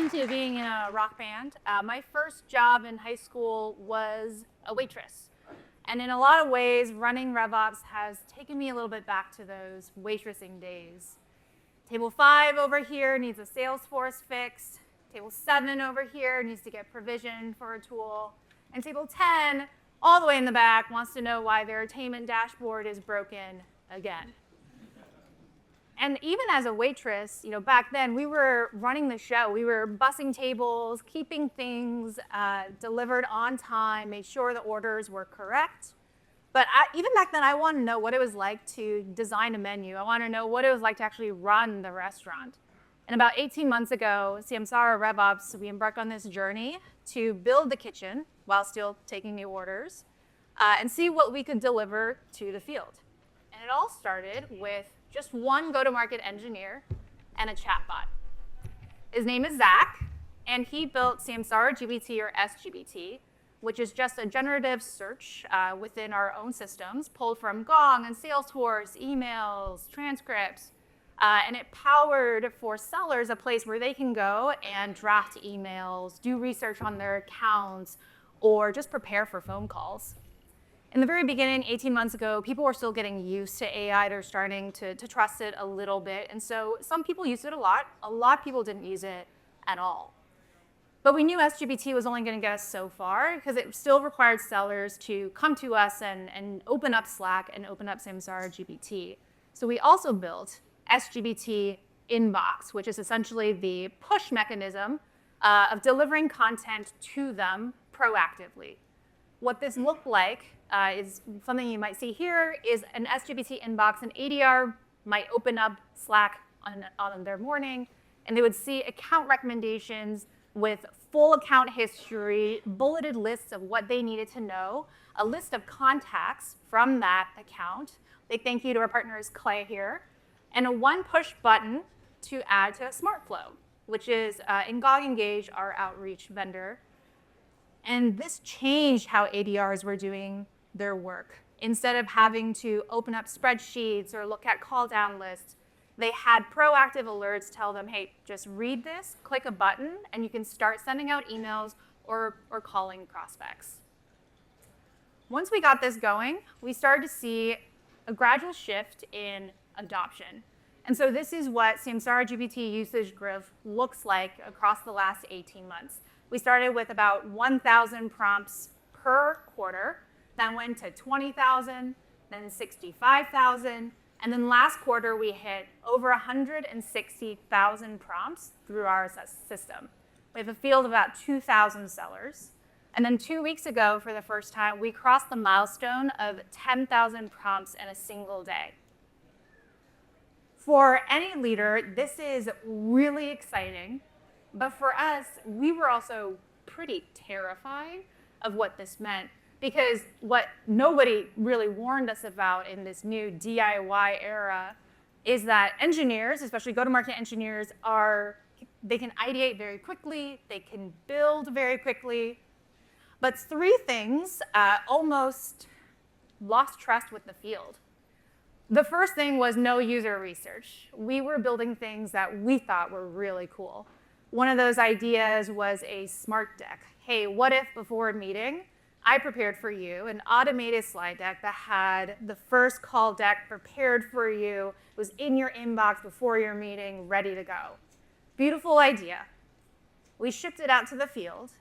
into being in a rock band. My first job in high school was a waitress. And in a lot of ways, running RevOps has taken me a little bit back to those waitressing days. Table 5 over here needs a Salesforce fix. Table 7 over here needs to get provision for a tool. And table 10, all the way in the back, wants to know why their attainment dashboard is broken again. And even as a waitress, back then, we were running the show. We were bussing tables, keeping things delivered on time, made sure the orders were correct. But even back then, I wanted to know what it was like to design a menu. I wanted to know what it was like to actually run the restaurant. And about 18 months ago, Samsara RevOps, we embarked on this journey to build the kitchen while still taking new orders and see what we could deliver to the field. And it all started with just one go-to-market engineer and a chatbot. His name is Zach, and he built Samsara GPT or SGPT, which is just a generative search within our own systems, pulled from Gong and Salesforce, emails, transcripts, and it powered for sellers a place where they can go and draft emails, do research on their accounts, or just prepare for phone calls. In the very beginning, 18 months ago, people were still getting used to AI. They're starting to trust it a little bit. And so some people used it a lot. A lot of people didn't use it at all. But we knew SGPT was only going to get us so far because it still required sellers to come to us and open up Slack and open up Samsara GPT. So we also built SGPT Inbox, which is essentially the push mechanism of delivering content to them proactively. What this looked like is something you might see here is an SGPT inbox. An ADR might open up Slack on their morning, and they would see account recommendations with full account history, bulleted lists of what they needed to know, a list of contacts from that account. Big thank you to our partners, Clay here, and a one push button to add to SmartFlow, which is in Gong Engage, our outreach vendor. And this changed how ADRs were doing their work. Instead of having to open up spreadsheets or look at call down lists, they had proactive alerts tell them, hey, just read this, click a button, and you can start sending out emails or calling prospects. Once we got this going, we started to see a gradual shift in adoption. And so this is what Samsara GPT usage growth looks like across the last 18 months. We started with about 1,000 prompts per quarter, then went to 20,000, then 65,000, and then last quarter we hit over 160,000 prompts through our system. We have a field of about 2,000 sellers. And then 2 weeks ago, for the first time, we crossed the milestone of 10,000 prompts in a single day. For any leader, this is really exciting. But for us, we were also pretty terrified of what this meant, because what nobody really warned us about in this new DIY era is that engineers, especially go-to-market engineers, they can ideate very quickly, they can build very quickly, but three things almost lost trust with the field. The first thing was no user research. We were building things that we thought were really cool. One of those ideas was a smart deck. Hey, what if before a meeting, I prepared for you an automated slide deck that had the first call deck prepared for you, was in your inbox before your meeting, ready to go. Beautiful idea. We shipped it out to the field,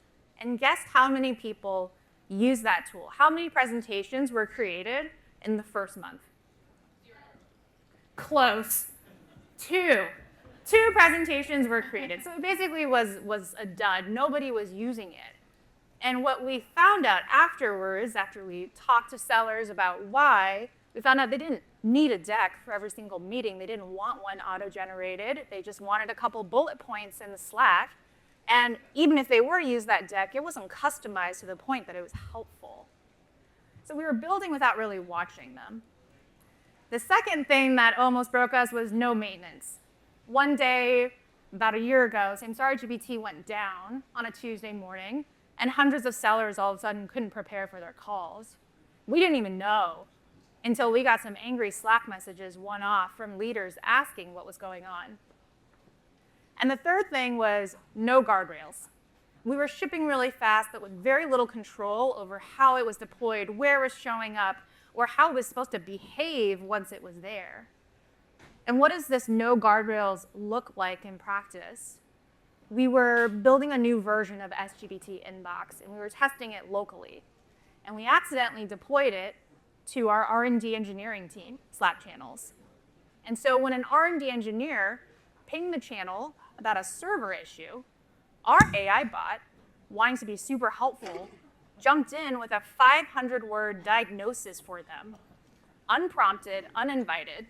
and guess how many people used that tool? How many presentations were created in the first month? 0. Close. 2. 2 presentations were created. So it basically was a dud. Nobody was using it. And what we found out afterwards, after we talked to sellers about why, we found out they didn't need a deck for every single meeting. They didn't want one auto-generated. They just wanted a couple bullet points in the Slack. And even if they were to use that deck, it wasn't customized to the point that it was helpful. So we were building without really watching them. The second thing that almost broke us was no maintenance. One day, about a year ago, Samsara GPT went down on a Tuesday morning, and hundreds of sellers all of a sudden couldn't prepare for their calls. We didn't even know until we got some angry Slack messages one-off from leaders asking what was going on. And the third thing was no guardrails. We were shipping really fast, but with very little control over how it was deployed, where it was showing up, or how it was supposed to behave once it was there. And what does this no guardrails look like in practice? We were building a new version of SGPT Inbox, and we were testing it locally. And we accidentally deployed it to our R&D engineering team, Slack channels. And so when an R&D engineer pinged the channel about a server issue, our AI bot, wanting to be super helpful, jumped in with a 500-word diagnosis for them, unprompted, uninvited.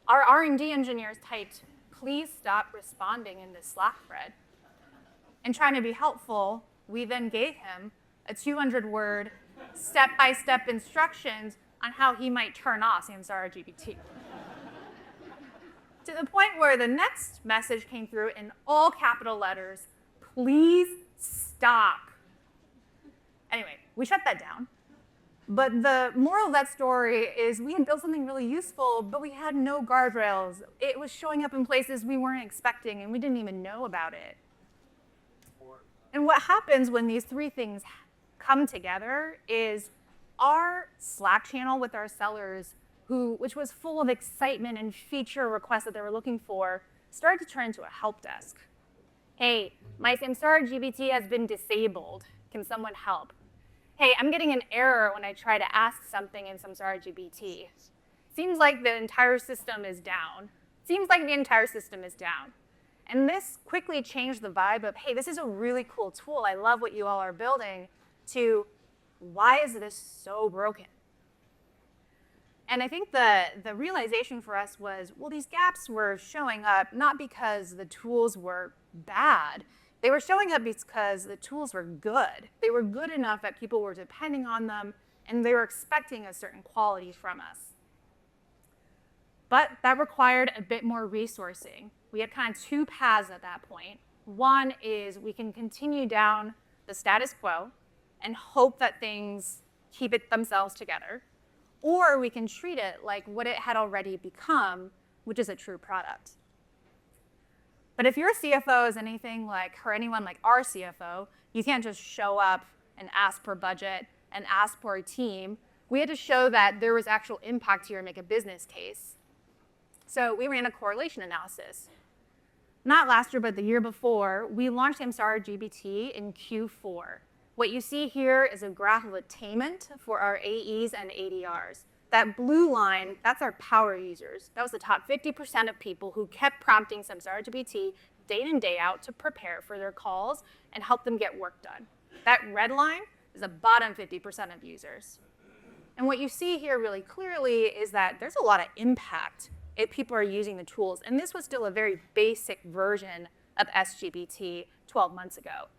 Our R&D engineers typed, "Please stop responding in this Slack thread." And trying to be helpful, we then gave him a 200-word step-by-step instructions on how he might turn off Samsara GPT. To the point where the next message came through in all capital letters, "Please stop." Anyway, we shut that down. But the moral of that story is we had built something really useful, but we had no guardrails. It was showing up in places we weren't expecting, and we didn't even know about it. And what happens when these three things come together is our Slack channel with our sellers, which was full of excitement and feature requests that they were looking for, started to turn into a help desk. "Hey, my Samsara GPT has been disabled. Can someone help? Hey, I'm getting an error when I try to ask something in Samsara GPT. Seems like the entire system is down. And this quickly changed the vibe of, hey, this is a really cool tool. I love what you all are building, to why is this so broken? And I think the realization for us was, well, these gaps were showing up not because the tools were bad. They were showing up because the tools were good. They were good enough that people were depending on them, and they were expecting a certain quality from us. But that required a bit more resourcing. We had kind of two paths at that point. One is we can continue down the status quo and hope that things keep it themselves together, or we can treat it like what it had already become, which is a true product. But if your CFO is anything like, or anyone like our CFO, you can't just show up and ask for budget and ask for a team. We had to show that there was actual impact here and make a business case. So we ran a correlation analysis. Not last year, but the year before, we launched Samsara GPT in Q4. What you see here is a graph of attainment for our AEs and ADRs. That blue line, that's our power users. That was the top 50% of people who kept prompting Samsara GPT day in and day out to prepare for their calls and help them get work done. That red line is the bottom 50% of users. And what you see here really clearly is that there's a lot of impact if people are using the tools. And this was still a very basic version of SGPT 12 months ago.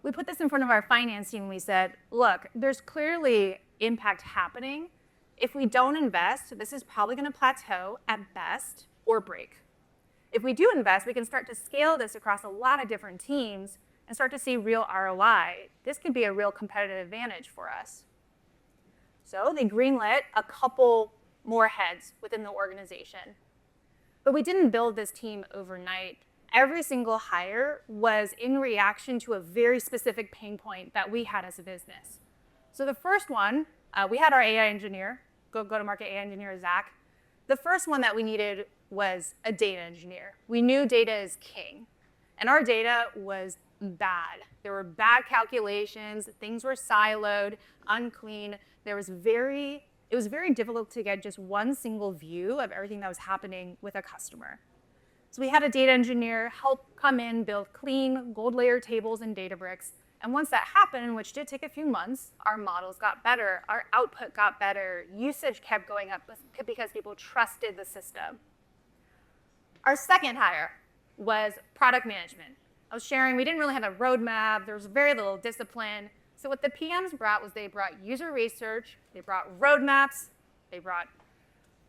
We put this in front of our finance team and we said, look, there's clearly impact happening. If we don't invest, this is probably going to plateau at best or break. If we do invest, we can start to scale this across a lot of different teams and start to see real ROI. This could be a real competitive advantage for us. So they greenlit a couple more heads within the organization. But we didn't build this team overnight. Every single hire was in reaction to a very specific pain point that we had as a business. So the first one, we had our AI engineer, go-to-market AI engineer, Zach. The first one that we needed was a data engineer. We knew data is king. And our data was bad. There were bad calculations, things were siloed, unclean. It was very difficult to get just one single view of everything that was happening with a customer. So we had a data engineer help come in, build clean gold layer tables in Databricks. And once that happened, which did take a few months, our models got better, our output got better, usage kept going up because people trusted the system. Our second hire was product management. I was sharing, we didn't really have a roadmap, there was very little discipline. So what the PMs brought was they brought user research, they brought roadmaps, they brought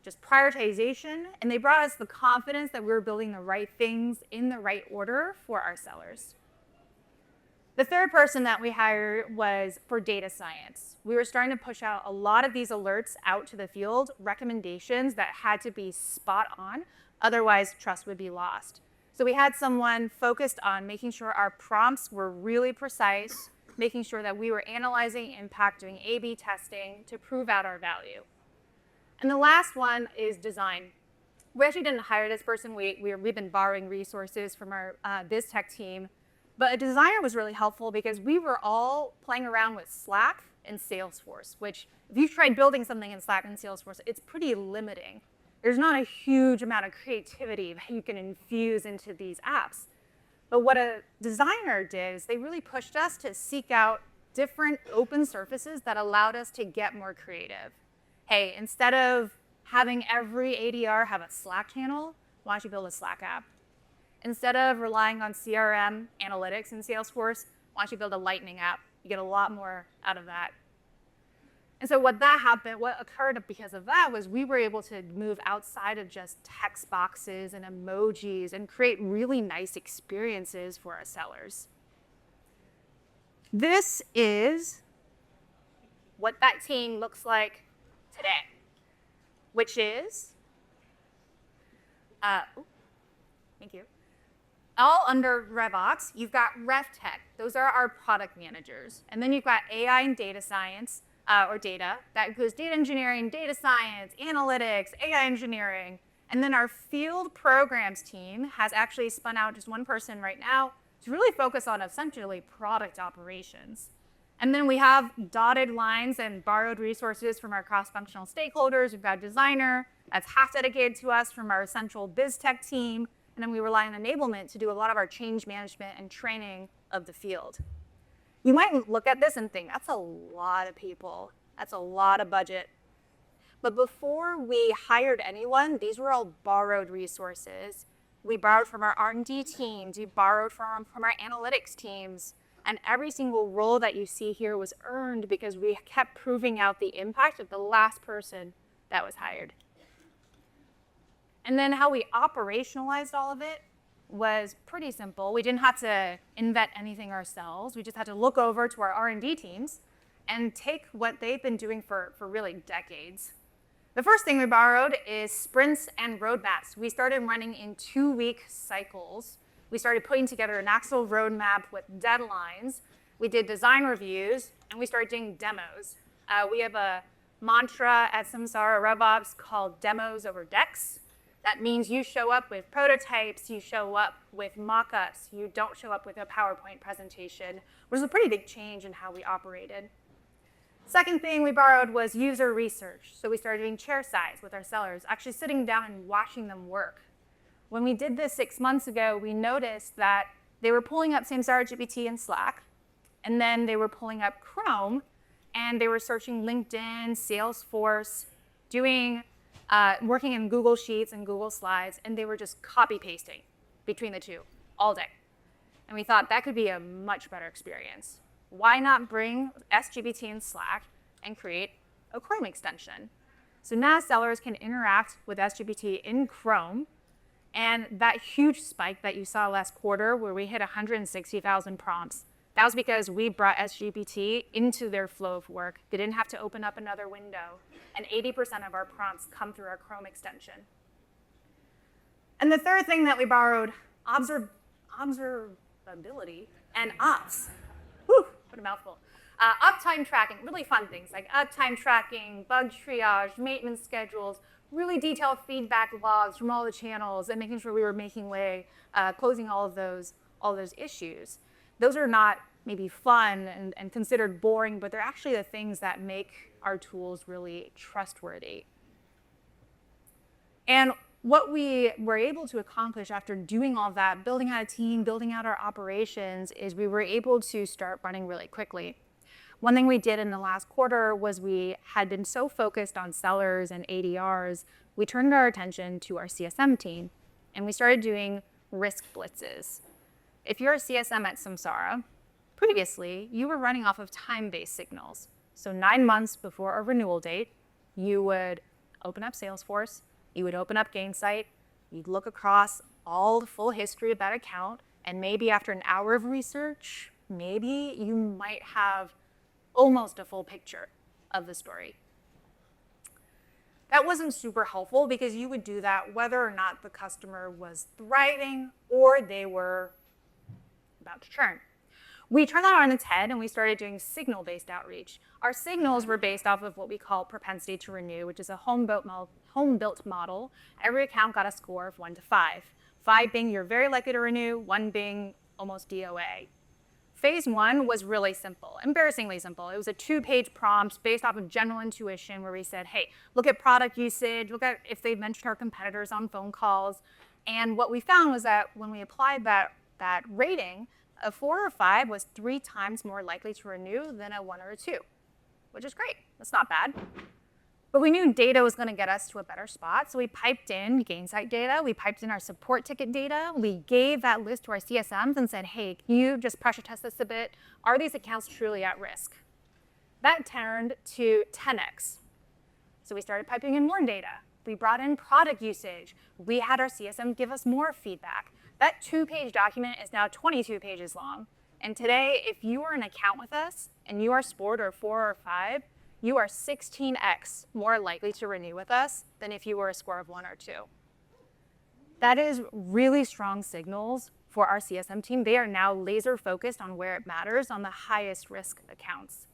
just prioritization, and they brought us the confidence that we were building the right things in the right order for our sellers. The third person that we hired was for data science. We were starting to push out a lot of these alerts out to the field, recommendations that had to be spot on, otherwise trust would be lost. So we had someone focused on making sure our prompts were really precise, making sure that we were analyzing impact, doing A/B testing to prove out our value. And the last one is design. We actually didn't hire this person. We've been borrowing resources from our biz tech team. But a designer was really helpful because we were all playing around with Slack and Salesforce, which if you've tried building something in Slack and Salesforce, it's pretty limiting. There's not a huge amount of creativity that you can infuse into these apps. But what a designer did is they really pushed us to seek out different open surfaces that allowed us to get more creative. Hey, instead of having every ADR have a Slack channel, why don't you build a Slack app? Instead of relying on CRM analytics in Salesforce, why don't you build a Lightning app? You get a lot more out of that. And so what occurred because of that was we were able to move outside of just text boxes and emojis and create really nice experiences for our sellers. This is what that team looks like today, which is, thank you. All under RevOps, you've got RevTech. Those are our product managers. And then you've got AI and data science, or data. That includes data engineering, data science, analytics, AI engineering. And then our field programs team has actually spun out just one person right now to really focus on essentially product operations. And then we have dotted lines and borrowed resources from our cross-functional stakeholders. We've got a designer that's half dedicated to us from our central biz tech team. And then we rely on enablement to do a lot of our change management and training of the field. You might look at this and think, that's a lot of people. That's a lot of budget. But before we hired anyone, these were all borrowed resources. We borrowed from our R&D teams. We borrowed from our analytics teams. And every single role that you see here was earned because we kept proving out the impact of the last person that was hired. And then how we operationalized all of it was pretty simple. We didn't have to invent anything ourselves. We just had to look over to our R&D teams and take what they've been doing for really decades. The first thing we borrowed is sprints and roadmaps. We started running in 2-week cycles. We started putting together an actual roadmap with deadlines. We did design reviews, and we started doing demos. We have a mantra at Samsara RevOps called demos over decks. That means you show up with prototypes, you show up with mock-ups, you don't show up with a PowerPoint presentation, which is a pretty big change in how we operated. Second thing we borrowed was user research. So we started doing chair size with our sellers, actually sitting down and watching them work. When we did this 6 months ago, we noticed that they were pulling up Samsara GPT and Slack, and then they were pulling up Chrome, and they were searching LinkedIn, Salesforce, working in Google Sheets and Google Slides, and they were just copy-pasting between the two all day. And we thought that could be a much better experience. Why not bring SGPT in Slack and create a Chrome extension? So now sellers can interact with SGPT in Chrome, and that huge spike that you saw last quarter where we hit 160,000 prompts, that was because we brought SGPT into their flow of work. They didn't have to open up another window. And 80% of our prompts come through our Chrome extension. And the third thing that we borrowed, observability and ops. Whew, what a mouthful. Uptime tracking, really fun things like uptime tracking, bug triage, maintenance schedules, really detailed feedback logs from all the channels and making sure we were making way, closing all those issues. Those are not maybe fun and considered boring, but they're actually the things that make our tools really trustworthy. And what we were able to accomplish after doing all that, building out a team, building out our operations, is we were able to start running really quickly. One thing we did in the last quarter was we had been so focused on sellers and ADRs, we turned our attention to our CSM team, and we started doing risk blitzes. If you're a CSM at Samsara, previously, you were running off of time-based signals. So 9 months before a renewal date, you would open up Salesforce, you would open up Gainsight, you'd look across all the full history of that account, and maybe after an hour of research, maybe you might have almost a full picture of the story. That wasn't super helpful because you would do that whether or not the customer was thriving or they were about to churn. We turned that on its head and we started doing signal-based outreach. Our signals were based off of what we call propensity to renew, which is a home-built model. Every account got a score of 1 to 5. 5 being you're very likely to renew, 1 being almost DOA. Phase 1 was really simple, embarrassingly simple. It was a 2-page prompt based off of general intuition where we said, hey, look at product usage, look at if they've mentioned our competitors on phone calls. And what we found was that when we applied that rating, a 4 or 5 was 3 times more likely to renew than a 1 or a 2, which is great. That's not bad. But we knew data was going to get us to a better spot, so we piped in Gainsight data, we piped in our support ticket data, we gave that list to our CSMs and said, hey, can you just pressure test this a bit? Are these accounts truly at risk? That turned to 10x. So we started piping in more data. We brought in product usage. We had our CSM give us more feedback. That 2-page document is now 22 pages long. And today, if you are an account with us and you are scored or 4 or 5, you are 16x more likely to renew with us than if you were a score of 1 or 2. That is really strong signals for our CSM team. They are now laser focused on where it matters on the highest risk accounts.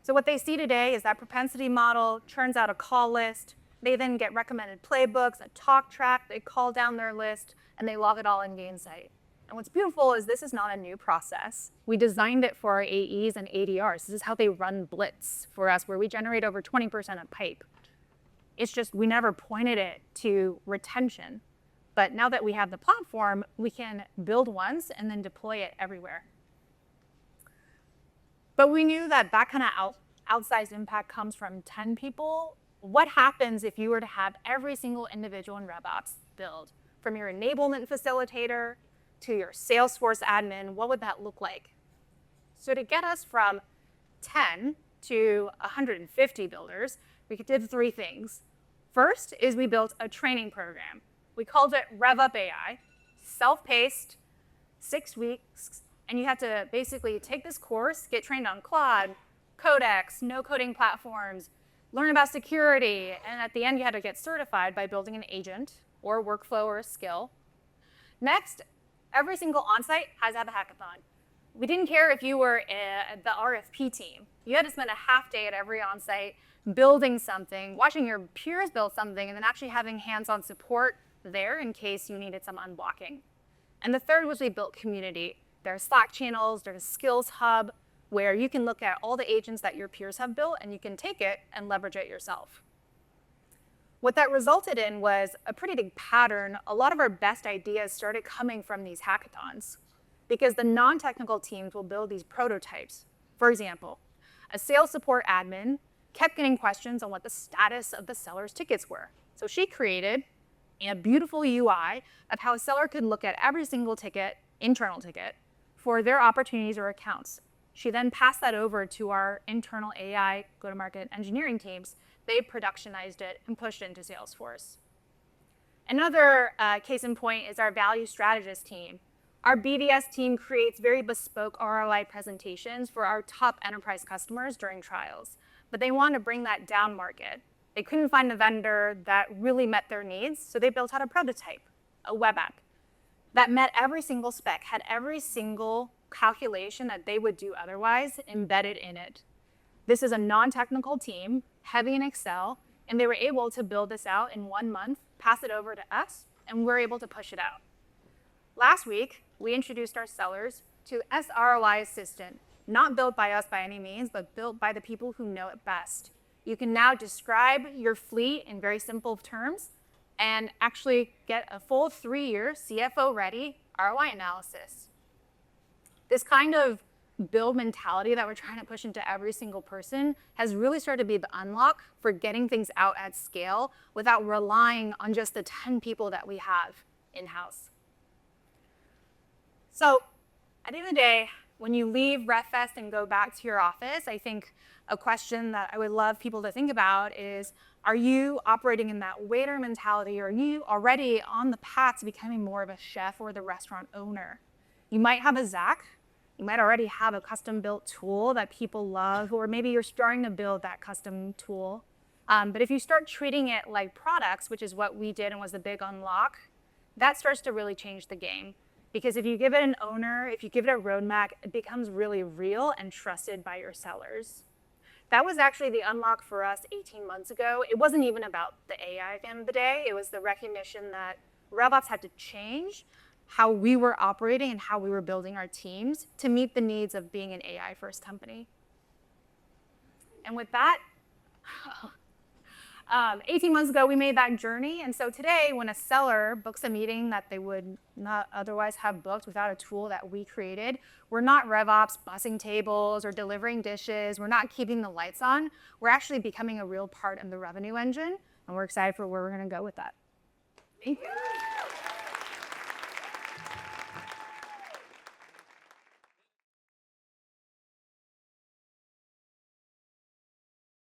So what they see today is that propensity model churns out a call list. They then get recommended playbooks, a talk track, they call down their list, and they log it all in Gainsight. And what's beautiful is this is not a new process. We designed it for our AEs and ADRs. This is how they run Blitz for us, where we generate over 20% of pipe. It's just we never pointed it to retention. But now that we have the platform, we can build once and then deploy it everywhere. But we knew that that kind of outsized impact comes from 10 people. What happens if you were to have every single individual in RevOps build? From your enablement facilitator to your Salesforce admin, what would that look like? So to get us from 10 to 150 builders, we did 3 things. First is we built a training program. We called it RevUp AI, self-paced, 6 weeks, and you have to basically take this course, get trained on Claude, Codex, no-coding platforms, learn about security, and at the end you had to get certified by building an agent or workflow or a skill. Next, every single onsite has to have a hackathon. We didn't care if you were the RFP team. You had to spend a half day at every onsite building something, watching your peers build something, and then actually having hands-on support there in case you needed some unblocking. And the third was we built community. There are Slack channels, there's a skills hub where you can look at all the agents that your peers have built and you can take it and leverage it yourself. What that resulted in was a pretty big pattern. A lot of our best ideas started coming from these hackathons because the non-technical teams will build these prototypes. For example, a sales support admin kept getting questions on what the status of the seller's tickets were. So she created a beautiful UI of how a seller could look at every single ticket, internal ticket, for their opportunities or accounts. She then passed that over to our internal AI go-to-market engineering teams. They productionized it and pushed it into Salesforce. Another case in point is our value strategist team. Our BDS team creates very bespoke ROI presentations for our top enterprise customers during trials, but they want to bring that down market. They couldn't find a vendor that really met their needs, so they built out a prototype, a web app, that met every single spec, had every single calculation that they would do otherwise embedded in it. This is a non-technical team, heavy in Excel, and they were able to build this out in 1 month, pass it over to us, and we're able to push it out. Last week, we introduced our sellers to SROI Assistant, not built by us by any means, but built by the people who know it best. You can now describe your fleet in very simple terms and actually get a full 3-year CFO-ready ROI analysis. This kind of build mentality that we're trying to push into every single person has really started to be the unlock for getting things out at scale without relying on just the 10 people that we have in-house. So at the end of the day, when you leave RevFest and go back to your office, I think a question that I would love people to think about is, are you operating in that waiter mentality, or are you already on the path to becoming more of a chef or the restaurant owner? You might have a Zach. You might already have a custom-built tool that people love, or maybe you're starting to build that custom tool. But if you start treating it like products, which is what we did and was the big unlock, that starts to really change the game. Because if you give it an owner, if you give it a roadmap, it becomes really real and trusted by your sellers. That was actually the unlock for us 18 months ago. It wasn't even about the AI at the end of the day. It was the recognition that RevOps had to change how we were operating and how we were building our teams to meet the needs of being an AI-first company. And with that, 18 months ago, we made that journey. And so today, when a seller books a meeting that they would not otherwise have booked without a tool that we created, we're not RevOps bussing tables or delivering dishes. We're not keeping the lights on. We're actually becoming a real part of the revenue engine. And we're excited for where we're going to go with that. Thank you.